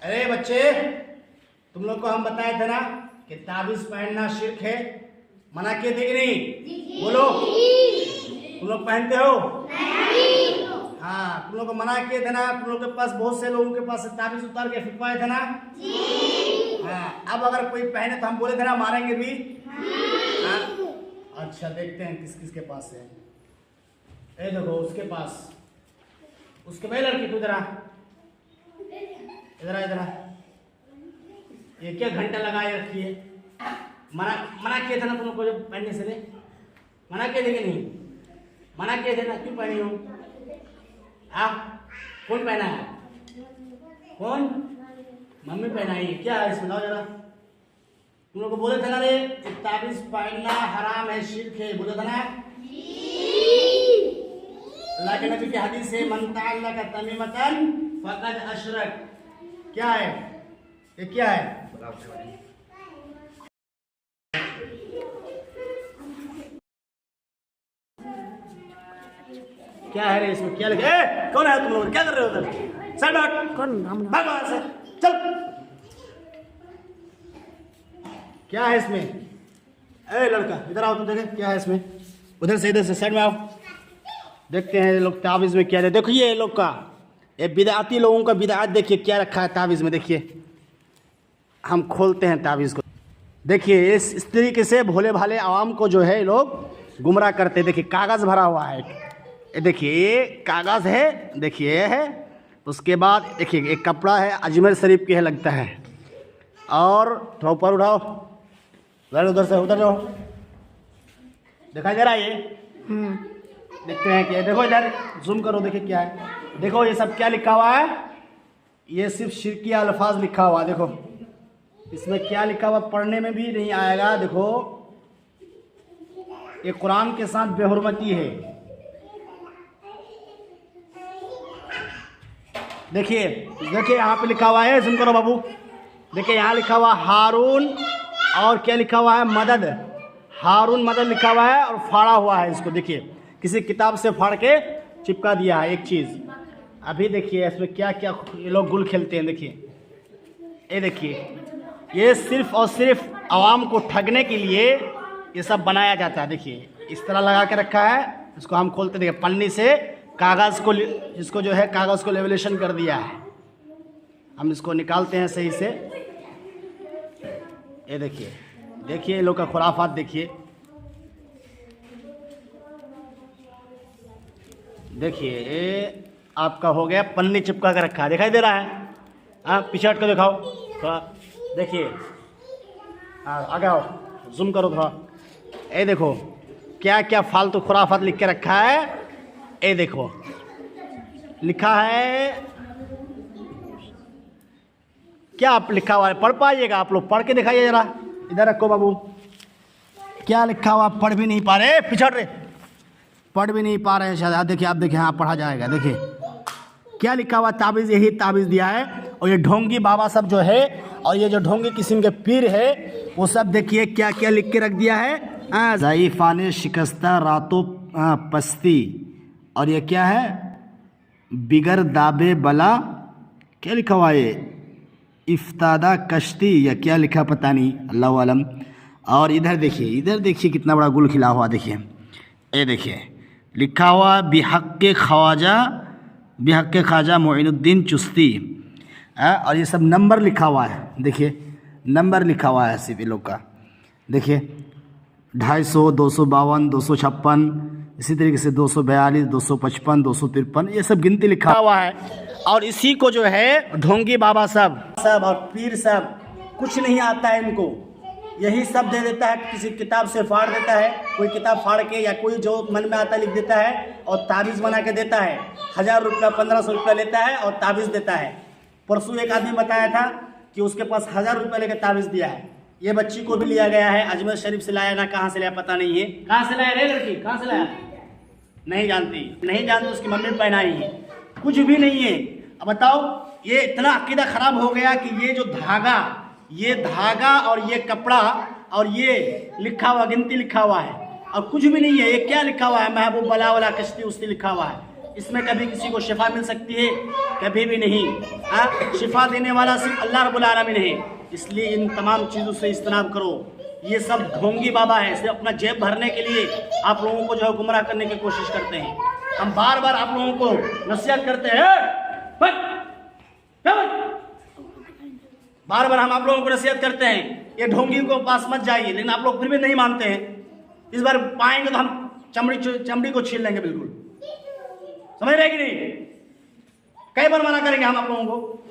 अरे बच्चे, तुम लोग को हम बताए थे ना कि ताबीज पहनना शिर्क है। मना किए थे कि नहीं? बोलो, तुम लोग पहनते हो? हाँ, तुम लोग को मना किए थे ना। तुम लोग के पास बहुत से लोगों के पास ताबीज उतार के फिकवाए थे ना। हाँ, अब अगर कोई पहने तो हम बोले थे ना मारेंगे भी। हाँ, अच्छा देखते हैं किस किस के पास है। ए देखो उसके पास, उसके भाई लड़की तू इधर इधर इधर। ये क्या घंटा लगाए रखी है? मना किए थे ना तुम लोग को जब पहनने से। ले मना किए थे कि नहीं? मना किए थे ना, क्यों पहनी हो? कौन पहना है? कौन? मम्मी पहनाई है। क्या है इसमें? जरा तुम लोग को बोले थे ना रे ताबीज पहनना हराम है, शिर्क है, बोले थे ना। अल्लाह के नबी की हदीस है, मन तअल्लक़ तमीमतन फ़क़द अशरक। क्या है ये? क्या है? क्या है रे इसमें? क्या लिखा है? कौन है तुम लोग? क्या कर रहे हो उधर? चल बैठ। कौन? भाग वहां से, चल। क्या है इसमें? ए लड़का इधर आओ, तो देखे क्या है इसमें। उधर से, इधर से, साइड में आओ। देखते हैं लोग ताबीज में क्या है। देखो ये लोग का, ये बिदअती लोगों का बिदअत देखिए क्या रखा है ताबीज में। देखिए हम खोलते हैं ताबीज को। देखिए इस तरीके से भोले भाले आवाम को जो है लोग गुमराह करते हैं। देखिए कागज़ भरा हुआ है। ये देखिए ये कागज़ है, देखिए ये है। उसके बाद देखिए एक कपड़ा है, अजमेर शरीफ के है लगता है। और थोड़ा ऊपर उठाओ, उधर से उधर जाओ, दिखाई दे रहा है ये? देखते हैं क्या। देखो इधर जूम करो, देखिए क्या है। देखो ये सब क्या लिखा हुआ है? ये सिर्फ शिरकिया अल्फाज लिखा हुआ है। देखो इसमें क्या लिखा हुआ, पढ़ने में भी नहीं आएगा। देखो ये कुरान के साथ बेहुरमती है। देखिए देखिए यहाँ पे लिखा हुआ है, सुन करो बाबू। देखिए यहाँ लिखा हुआ हारून, और क्या लिखा हुआ है? मदद। हारून मदद लिखा हुआ है और फाड़ा हुआ है इसको। देखिए किसी किताब से फाड़ के चिपका दिया है एक चीज़। अभी देखिए इसमें क्या क्या ये लोग गुल खेलते हैं। देखिए ये देखिए, ये सिर्फ और सिर्फ आवाम को ठगने के लिए ये सब बनाया जाता है। देखिए इस तरह लगा के रखा है। इसको हम खोलते, देखिए पन्नी से कागज़ को, इसको जो है कागज़ को लेमिनेशन कर दिया है। हम इसको निकालते हैं सही से। ये देखिए, देखिए लोग का खुराफात देखिए। देखिए ये आपका हो गया, पन्नी चिपका कर रखा है, दिखाई दे रहा है? हाँ पीछे हट कर दिखाओ थोड़ा। देखिए हाँ आगे आओ, जूम करो थोड़ा। ये देखो क्या क्या फालतू खुराफात लिख के रखा है। ये देखो लिखा है, क्या आप लिखा हुआ है? पढ़ पाइएगा आप लोग? पढ़ के दिखाइए जरा। इधर रखो बाबू, क्या लिखा हुआ? पढ़ भी नहीं पा रहे, पिछड़ रहे, पढ़ भी नहीं पा रहे शायद। देखिए आप देखिए, हाँ पढ़ा जाएगा। देखिए क्या लिखा हुआ? ताबीज़, यही ताबीज़ दिया है। और ये ढोंगी बाबा सब जो है, और ये जो ढोंगी किस्म के पीर है, वो सब देखिए क्या क्या लिख के रख दिया है। ज़ईफ़ाने शिकस्ता रातों पस्ती, और ये क्या है? बिगर दाबे बला, क्या लिखा हुआ है? इफ्तादा कश्ती, या क्या लिखा पता नहीं, अल्लाह आलम। और इधर देखिए कितना बड़ा गुल खिला हुआ। देखिए ये देखिए लिखा हुआ बिहक़्क़े ख्वाजा मोइनुद्दीन चिश्ती। और ये सब नंबर लिखा हुआ है। देखिए नंबर लिखा हुआ है सिर्फ ये लोग का। देखिए 250, 252, 256, इसी तरीके से 242, 255, 253, ये सब गिनती लिखा हुआ है। और इसी को जो है ढोंगी बाबा सब और पीर सब, कुछ नहीं आता है इनको, यही सब दे देता है। किसी किताब से फाड़ देता है, कोई किताब फाड़ के, या कोई जो मन में आता लिख देता है और ताबीज़ बना के देता है। 1000 रुपया 1500 रुपया लेता है और ताबीज़ देता है। परसों एक आदमी बताया था कि उसके पास 1000 रुपया लेकर ताबीज़ दिया है। ये बच्ची को भी लिया गया है, अजमेर शरीफ से लाया, ना कहाँ से लाया पता नहीं है। कहाँ से लाया रे लड़की? कहाँ से लाया? नहीं जानती, उसकी मम्मी ने पहनाई है। कुछ भी नहीं है। अब बताओ, ये इतना अकीदा ख़राब हो गया कि ये जो धागा और ये कपड़ा और ये लिखा हुआ, गिनती लिखा हुआ है, और कुछ भी नहीं है। ये क्या लिखा हुआ है? महबूब बला वाला कश्ती उश्ती लिखा हुआ है। इसमें कभी किसी को शिफा मिल सकती है? कभी भी नहीं। हाँ, शिफा देने वाला सिर्फ अल्लाह रब्बुल आलमीन है। इसलिए इन तमाम चीज़ों से इज्तनाब करो। ये सब ढोंगी बाबा है, सिर्फ अपना जेब भरने के लिए आप लोगों को जो है गुमराह करने की कोशिश करते हैं। हम बार बार आप लोगों को नसीहत करते हैं, बार बार हम आप लोगों को नसीहत करते हैं ये ढोंगी को पास मत जाइए, लेकिन आप लोग फिर भी नहीं मानते हैं। इस बार पाएंगे तो हम चमड़ी को छील लेंगे बिल्कुल। समझ रहे कि नहीं? कई बार मना करेंगे हम आप लोगों को।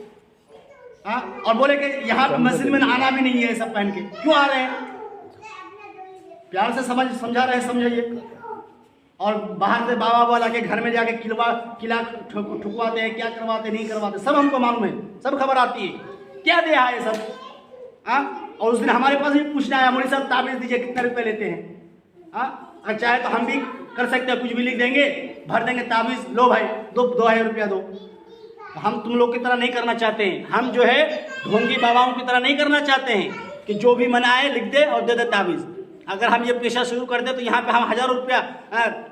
हाँ, और बोले कि यहाँ मस्जिद में आना भी नहीं है सब पहन के। क्यों आ रहे हैं? प्यार से समझा रहे हैं, समझाइए। और बाहर से बाबा वाला के घर में जाके किला ठुकवाते हैं, क्या करवाते नहीं करवाते सब हमको मालूम है, सब खबर आती है। क्या दिया है ये सब? हाँ, और उस दिन हमारे पास भी पूछना आया, मौलवी साहब ताबीज़ दीजिए, कितने रुपए लेते हैं? हाँ, अगर चाहे तो हम भी कर सकते हैं, कुछ भी लिख देंगे, भर देंगे ताबीज़, लो भाई 2000 रुपया दो। हम तुम लोग की तरह नहीं करना चाहते हैं। हम जो है ढोंगी बाबाओं की तरह नहीं करना चाहते हैं कि जो भी मना है लिख दे और दे दे ताबीज़। अगर हम ये पेशा शुरू कर दे तो यहाँ पे हम 1000 रुपया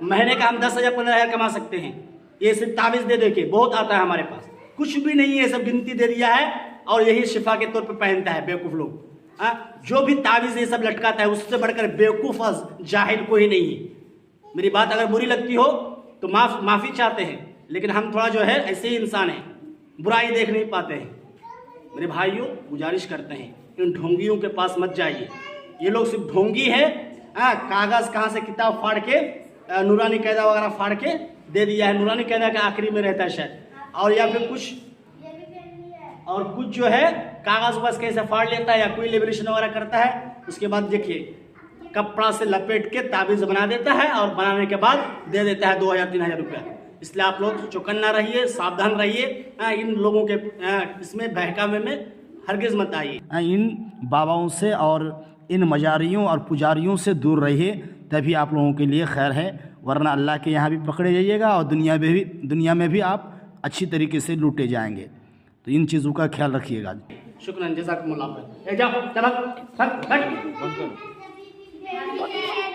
महीने का हम 10,000 15,000 कमा सकते हैं। ये सिर्फ ताबीज़ दे के बहुत आता है हमारे पास, कुछ भी नहीं है, सब गिनती दे दिया है और यही शिफा के तौर पर पहनता है बेवकूफ़ लोग। जो भी ताबीज़ ये सब लटकाता है उससे बढ़कर बेवकूफ़ जाहिल कोई नहीं है। मेरी बात अगर बुरी लगती हो तो माफ़ी चाहते हैं, लेकिन हम थोड़ा जो है ऐसे ही इंसान हैं, बुराई देख नहीं पाते हैं। मेरे भाइयों, गुजारिश करते हैं इन ढोंगियों के पास मत जाइए। ये लोग सिर्फ ढोंगी है। कागज़ कहाँ से किताब फाड़ के नूरानी कायदा वगैरह फाड़ के दे दिया है। नूरानी कायदा के आखिरी में रहता है शायद, और या फिर कुछ जो है कागज़ बस कैसे फाड़ लेता है या कोई लिबरेशन वगैरह करता है। उसके बाद देखिए कपड़ा से लपेट के ताबीज़ बना देता है और बनाने के बाद दे देता है 2000-3000 रुपया। इसलिए आप लोग चौकन्ना रहिए, सावधान रहिए। इन लोगों के इसमें बहकावे में हरगिज़ मत आइए। इन बाबाओं से और इन मजारियों और पुजारियों से दूर रहिए, तभी आप लोगों के लिए खैर है। वरना अल्लाह के यहाँ भी पकड़े जाइएगा और दुनिया में भी आप अच्छी तरीके से लूटे जाएंगे। तो इन चीज़ों का ख्याल रखिएगा। शुक्रिया, जज़ाकुमुल्लाह खैर। जाओ, चलो,